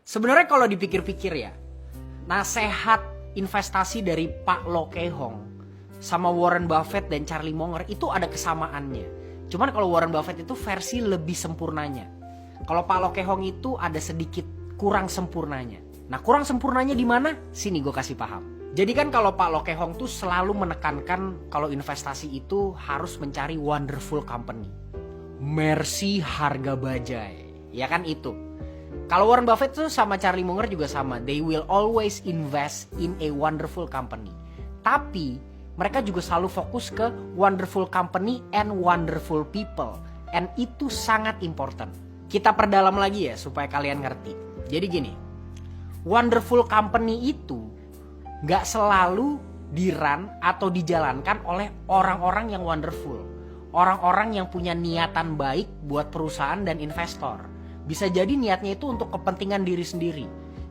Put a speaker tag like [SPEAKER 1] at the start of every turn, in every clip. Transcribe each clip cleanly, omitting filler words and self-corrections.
[SPEAKER 1] Sebenarnya kalau dipikir-pikir ya, nasehat investasi dari Pak Lo Kei Hong sama Warren Buffett dan Charlie Munger itu ada kesamaannya. Cuman kalau Warren Buffett itu versi lebih sempurnanya. Kalau Pak Lo Kei Hong itu ada sedikit kurang sempurnanya. Nah, kurang sempurnanya di mana? Sini gue kasih paham. Jadi kan kalau Pak Lo Kei Hong tuh selalu menekankan kalau investasi itu harus mencari wonderful company. Mercy harga bajai. Ya kan itu. Kalau Warren Buffett tuh sama Charlie Munger juga sama. They will always invest in a wonderful company. Tapi mereka juga selalu fokus ke wonderful company and wonderful people. And itu sangat important. Kita perdalam lagi ya supaya kalian ngerti. Jadi gini, wonderful company itu gak selalu di-run atau dijalankan oleh orang-orang yang wonderful. Orang-orang yang punya niatan baik buat perusahaan dan investor. Bisa jadi niatnya itu untuk kepentingan diri sendiri.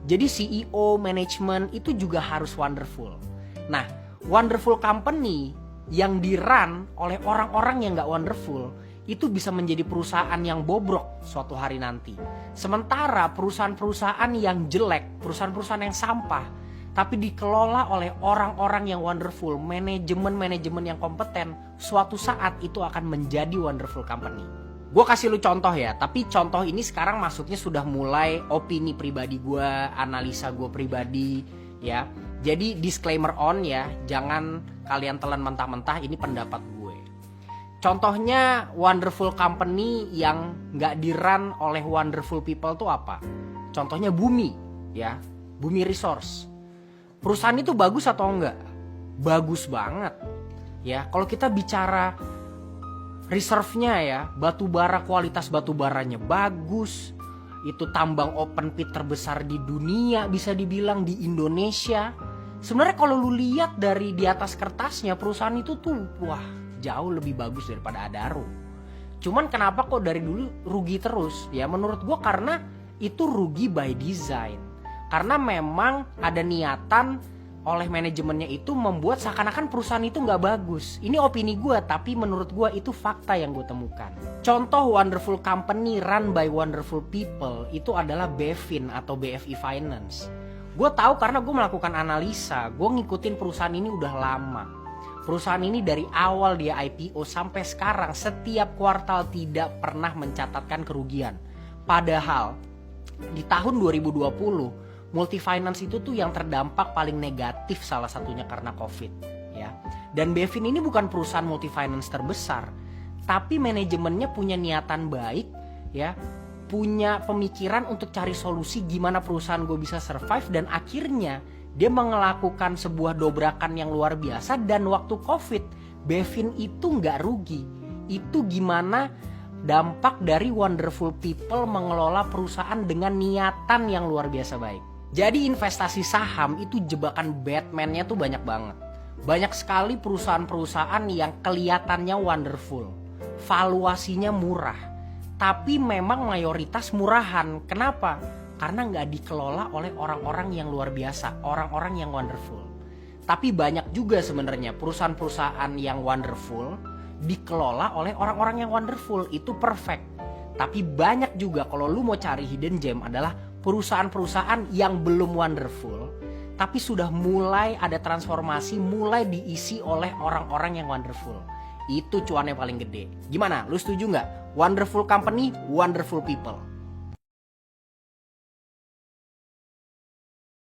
[SPEAKER 1] Jadi CEO, manajemen itu juga harus wonderful. Nah, wonderful company yang di-run oleh orang-orang yang gak wonderful itu bisa menjadi perusahaan yang bobrok suatu hari nanti. Sementara perusahaan-perusahaan yang jelek, perusahaan-perusahaan yang sampah, tapi dikelola oleh orang-orang yang wonderful, manajemen-manajemen yang kompeten, suatu saat itu akan menjadi wonderful company. Gue kasih lu contoh ya, tapi contoh ini sekarang maksudnya sudah mulai opini pribadi gue, analisa gue pribadi ya. Jadi disclaimer on ya, jangan kalian telan mentah-mentah, ini pendapat gue. Contohnya wonderful company yang gak di-run oleh wonderful people tuh apa? Contohnya Bumi ya, Bumi Resource. Perusahaan itu bagus atau enggak? Bagus banget ya. Kalau kita bicara reserve-nya ya, batubara, kualitas batubaranya bagus. Itu tambang open pit terbesar di dunia, bisa dibilang di Indonesia. Sebenarnya kalau lu lihat dari di atas kertasnya, perusahaan itu tuh wah, jauh lebih bagus daripada Adaro. Cuman kenapa kok dari dulu rugi terus? Ya menurut gua karena itu rugi by design. Karena memang ada niatan oleh manajemennya itu membuat seakan-akan perusahaan itu nggak bagus. Ini opini gue, tapi menurut gue itu fakta yang gue temukan. Contoh wonderful company run by wonderful people itu adalah BFIN atau BFI Finance. Gue tahu karena gue melakukan analisa, gue ngikutin perusahaan ini udah lama. Perusahaan ini dari awal dia IPO sampai sekarang setiap kuartal tidak pernah mencatatkan kerugian. Padahal di tahun 2020 multifinance itu tuh yang terdampak paling negatif salah satunya karena COVID ya. Dan BFIN ini bukan perusahaan multifinance terbesar, tapi manajemennya punya niatan baik ya, punya pemikiran untuk cari solusi gimana perusahaan gue bisa survive, dan akhirnya dia melakukan sebuah dobrakan yang luar biasa. Dan waktu COVID BFIN itu nggak rugi. Itu gimana dampak dari wonderful people mengelola perusahaan dengan niatan yang luar biasa baik. Jadi investasi saham itu jebakan Batman-nya tuh banyak banget. Banyak sekali perusahaan-perusahaan yang kelihatannya wonderful, valuasinya murah, tapi memang mayoritas murahan. Kenapa? Karena nggak dikelola oleh orang-orang yang luar biasa, orang-orang yang wonderful. Tapi banyak juga sebenarnya perusahaan-perusahaan yang wonderful dikelola oleh orang-orang yang wonderful, itu perfect. Tapi banyak juga kalau lu mau cari hidden gem adalah perusahaan-perusahaan yang belum wonderful, tapi sudah mulai ada transformasi, mulai diisi oleh orang-orang yang wonderful. Itu cuannya paling gede. Gimana? Lu setuju nggak? Wonderful company, wonderful people.